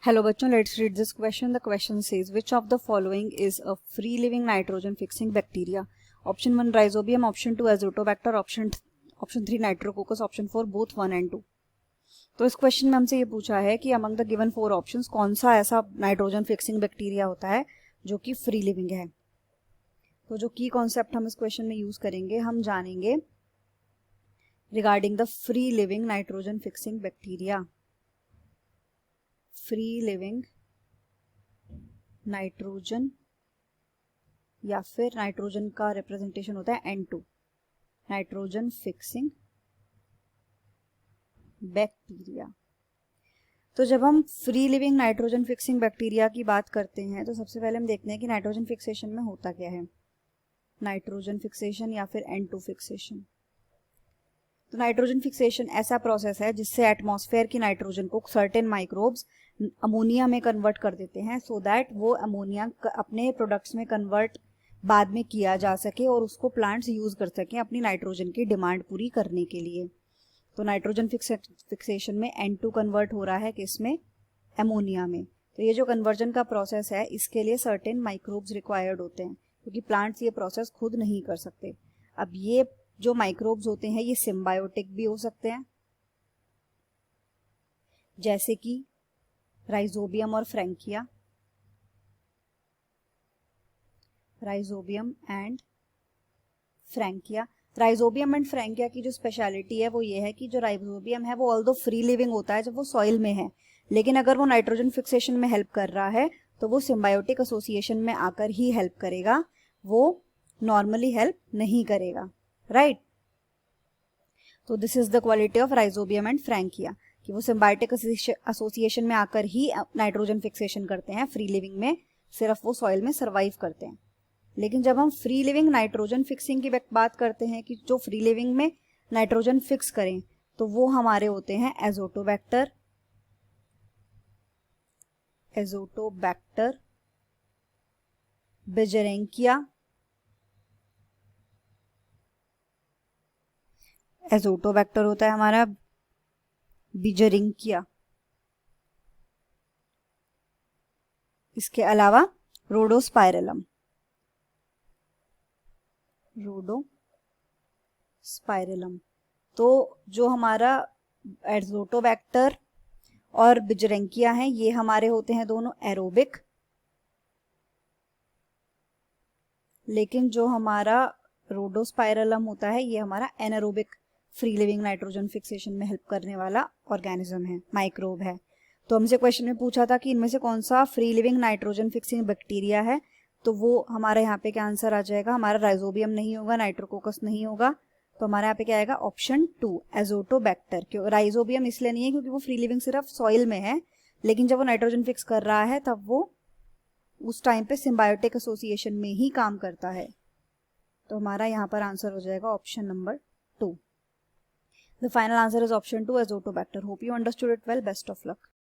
Hello बच्चों, let's read this question. The question says which of the following is a free living nitrogen fixing bacteria. Option 1 rhizobium, option 2 Azotobacter, option 3 Nitrococcus, option 4 both 1 and 2. तो इस question में हमसे ये पूछा है कि among the given 4 options कौन सा ऐसा नाइट्रोजन फिक्सिंग बैक्टीरिया होता है जो कि फ्री लिविंग है. तो जो की कॉन्सेप्ट हम इस क्वेश्चन में यूज करेंगे, हम जानेंगे regarding the free living nitrogen fixing bacteria. Free living nitrogen या फिर नाइट्रोजन का रिप्रेजेंटेशन होता है N2, नाइट्रोजन फिक्सिंग बैक्टीरिया. तो जब हम free living nitrogen fixing bacteria की बात करते हैं तो सबसे पहले हम देखते हैं कि नाइट्रोजन फिक्सेशन में होता क्या है. नाइट्रोजन फिक्सेशन या फिर N2 फिक्सेशन. तो नाइट्रोजन फिक्सेशन ऐसा प्रोसेस है जिससे एटमॉस्फेयर की नाइट्रोजन को सर्टेन माइक्रोब्स अमोनिया में कन्वर्ट कर देते हैं सो दैट वो अमोनिया अपने प्रोडक्ट्स में कन्वर्ट बाद में किया जा सके और उसको प्लांट्स यूज कर सकें अपनी नाइट्रोजन की डिमांड पूरी करने के लिए. तो नाइट्रोजन फिक्सेशन में N2 कन्वर्ट हो रहा है किसमें, अमोनिया में. तो ये जो कन्वर्जन का प्रोसेस है इसके लिए सर्टेन माइक्रोब्स रिक्वायर्ड होते हैं क्योंकि प्लांट्स ये प्रोसेस खुद नहीं कर सकते. अब ये जो माइक्रोब्स होते हैं ये सिम्बायोटिक भी हो सकते हैं जैसे कि राइजोबियम और Frankia. Rhizobium and Frankia. Rhizobium and Frankia की जो स्पेशलिटी है वो ये है कि जो राइजोबियम है वो ऑल्दो फ्री लिविंग होता है जब वो सॉइल में है, लेकिन अगर वो नाइट्रोजन फिक्सेशन में हेल्प कर रहा है तो वो सिम्बायोटिक एसोसिएशन में आकर ही हेल्प करेगा, वो नॉर्मली हेल्प नहीं करेगा. राइट. तो this is the quality of rhizobium and Frankia कि वो सिम्बायोटिक एसोसिएशन में आकर ही नाइट्रोजन फिक्सेशन करते हैं. फ्री लिविंग में सिर्फ वो सॉइल में सर्वाइव करते हैं. लेकिन जब हम फ्री लिविंग नाइट्रोजन फिक्सिंग की बात करते हैं कि जो फ्री लिविंग में नाइट्रोजन फिक्स करें तो वो हमारे होते हैं एजोटोबैक्टर, बिजेरेंकिया, एजोटोबैक्टर होता है हमारा बिजेरिंकिया. इसके अलावा रोडोस्पाइरलम. तो जो हमारा एजोटोबैक्टर और बिजेरेंकिया हैं ये हमारे होते हैं दोनों एरोबिक, लेकिन जो हमारा रोडोस्पाइरलम होता है ये हमारा anaerobic free living nitrogen fixation में हेल्प करने वाला ऑर्गेनिज्म है, माइक्रोब है. तो हमसे क्वेश्चन में पूछा था कि इनमें से कौन सा free living nitrogen fixing bacteria है, तो वो हमारा यहाँ पे क्या आंसर आ जाएगा. हमारा राइजोबियम नहीं होगा, नाइट्रोकोकस नहीं होगा, तो हमारे यहाँ पे क्या आएगा ऑप्शन 2 एजोटोबैक्टर. क्यों राइजोबियम इसलिए नहीं है क्योंकि वो फ्री लिविंग सिर्फ सॉइल में है, लेकिन जब वो नाइट्रोजन फिक्स कर रहा है तब वो उस टाइम पे सिम्बायोटिक एसोसिएशन में ही काम करता है. तो हमारा यहाँ पर आंसर हो जाएगा option number 2. The final answer is option 2 Azotobacter. Hope you understood it well. Best of luck.